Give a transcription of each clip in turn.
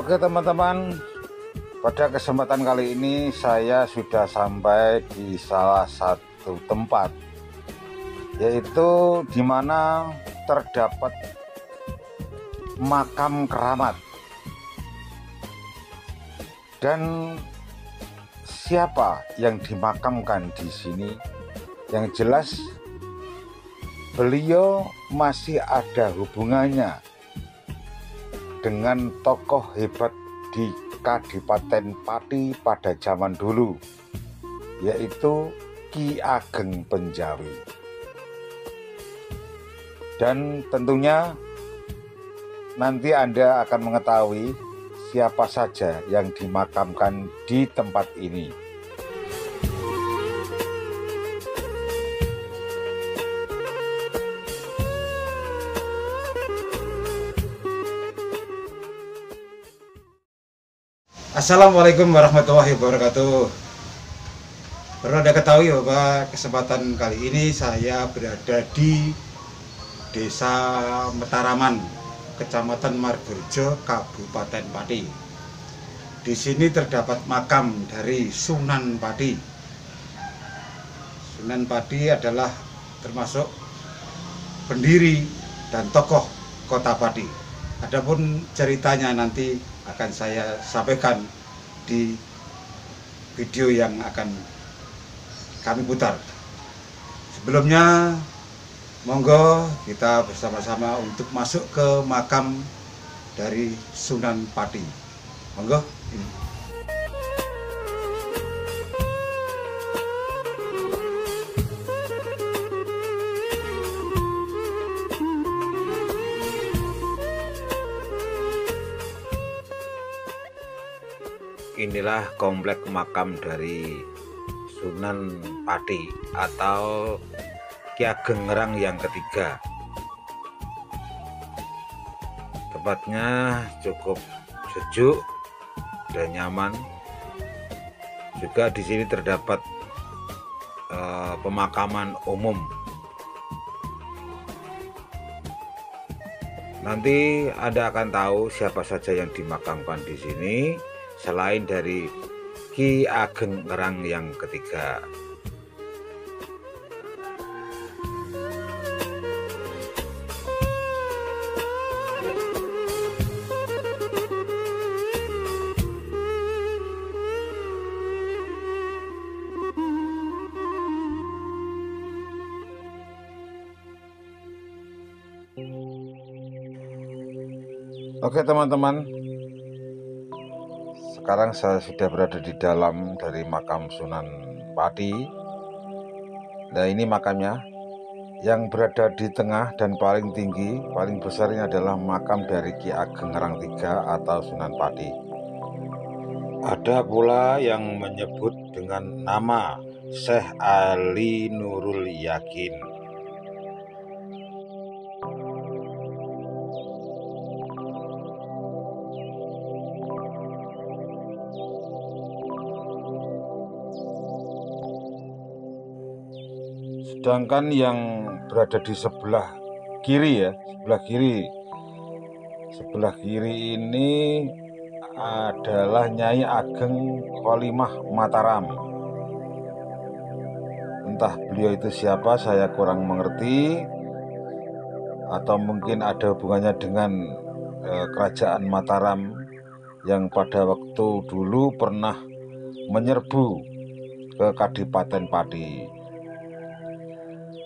Oke teman-teman, pada kesempatan kali ini saya sudah sampai di salah satu tempat, yaitu di mana terdapat makam keramat. Dan siapa yang dimakamkan di sini? Yang jelas beliau masih ada hubungannya dengan tokoh hebat di Kadipaten Pati pada zaman dulu, yaitu Ki Ageng Penjawi. Dan tentunya nanti Anda akan mengetahui siapa saja yang dimakamkan di tempat ini. Assalamualaikum warahmatullahi wabarakatuh. Perlu Anda ketahui bahwa kesempatan kali ini saya berada di Desa Metaraman, Kecamatan Margorejo, Kabupaten Pati. Di sini terdapat makam dari Sunan Pati. Sunan Pati adalah termasuk pendiri dan tokoh Kota Pati. Adapun ceritanya nanti akan saya sampaikan di video yang akan kami putar. Sebelumnya, monggo kita bersama-sama untuk masuk ke makam dari Sunan Pati. Monggo. Inilah komplek makam dari Sunan Pati atau Ki Ageng Ngerang yang ketiga. Tempatnya cukup sejuk dan nyaman. Juga di sini terdapat pemakaman umum. Nanti Anda akan tahu siapa saja yang dimakamkan di sini selain dari Ki Ageng Ngerang yang ketiga. Oke teman-teman, sekarang saya sudah berada di dalam dari makam Sunan Pati. Nah, ini makamnya. Yang berada di tengah dan paling tinggi, paling besar ini adalah makam dari Ki Ageng Ngerang III atau Sunan Pati. Ada pula yang menyebut dengan nama Syekh Ali Nurul Yakin. Sedangkan yang berada di sebelah kiri sebelah kiri ini adalah Nyai Ageng Kholimah Mataram. Entah beliau itu siapa, saya kurang mengerti, atau mungkin ada hubungannya dengan kerajaan Mataram yang pada waktu dulu pernah menyerbu ke Kadipaten Pati.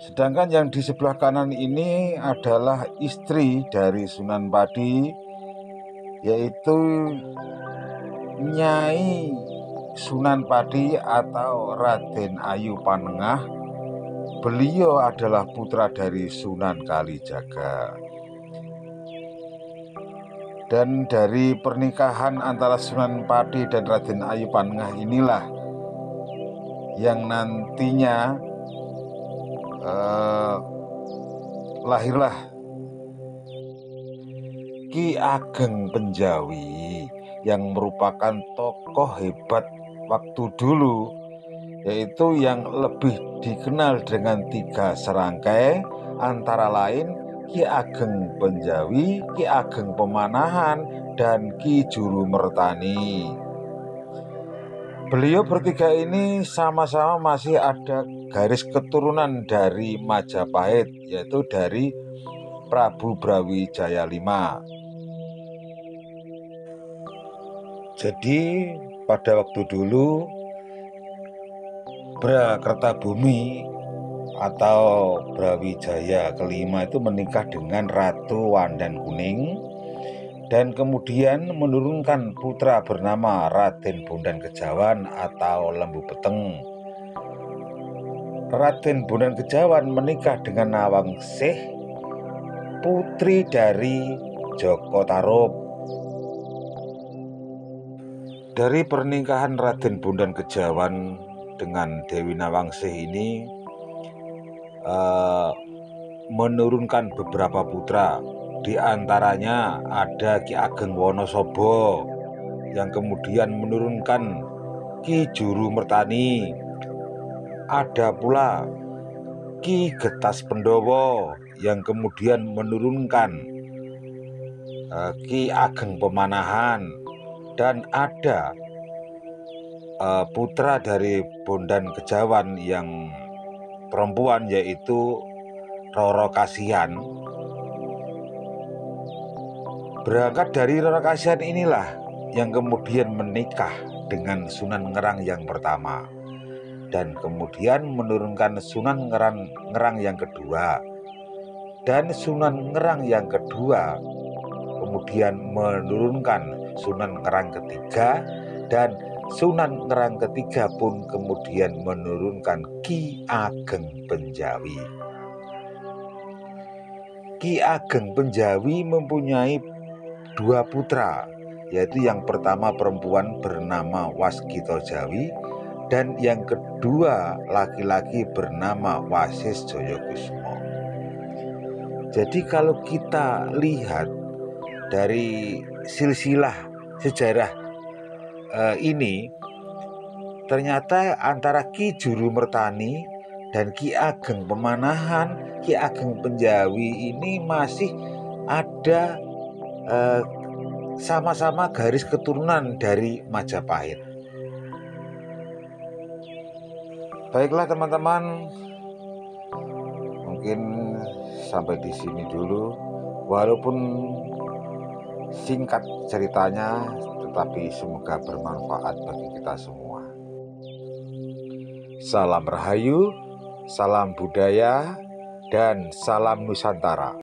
Sedangkan yang di sebelah kanan ini adalah istri dari Sunan Pati, yaitu Nyai Sunan Pati atau Raden Ayu Panengah. Beliau adalah putra dari Sunan Kalijaga. Dan dari pernikahan antara Sunan Pati dan Raden Ayu Panengah inilah yang nantinya lahirlah Ki Ageng Penjawi yang merupakan tokoh hebat waktu dulu, yaitu yang lebih dikenal dengan 3 serangkai, antara lain Ki Ageng Penjawi, Ki Ageng Pemanahan, dan Ki Juru Mertani. Beliau bertiga ini sama-sama masih ada garis keturunan dari Majapahit, yaitu dari Prabu Brawijaya V. Jadi pada waktu dulu Brakertabumi atau Brawijaya kelima itu menikah dengan Ratu Wandan Kuning dan kemudian menurunkan putra bernama Raden Bondan Kejawan atau Lembu Peteng. Raden Bondan Kejawan menikah dengan Nawangsih, putri dari Joko Tarub. Dari pernikahan Raden Bondan Kejawan dengan Dewi Nawangsih ini menurunkan beberapa putra. Di antaranya ada Ki Ageng Wonosobo yang kemudian menurunkan Ki Juru Mertani. Ada pula Ki Getas Pendowo yang kemudian menurunkan Ki Ageng Pemanahan, dan ada putra dari Bondan Kejawan yang perempuan yaitu Roro Kasihan. Berangkat dari Roro Kasihan inilah yang kemudian menikah dengan Sunan Ngerang yang pertama dan kemudian menurunkan Sunan Ngerang yang kedua, dan Sunan Ngerang yang kedua kemudian menurunkan Sunan Ngerang ketiga, dan Sunan Ngerang ketiga pun kemudian menurunkan Ki Ageng Penjawi. Ki Ageng Penjawi mempunyai dua putra, yaitu yang pertama perempuan bernama Waskito Jawi dan yang kedua laki-laki bernama Wasis Joyokusmo. Jadi kalau kita lihat dari silsilah sejarah ini, ternyata antara Ki Juru Mertani dan Ki Ageng Pemanahan, Ki Ageng Penjawi ini masih ada sama-sama garis keturunan dari Majapahit. Baiklah teman-teman, mungkin sampai di sini dulu. Walaupun singkat ceritanya, tetapi semoga bermanfaat bagi kita semua. Salam Rahayu, salam budaya, dan salam Nusantara.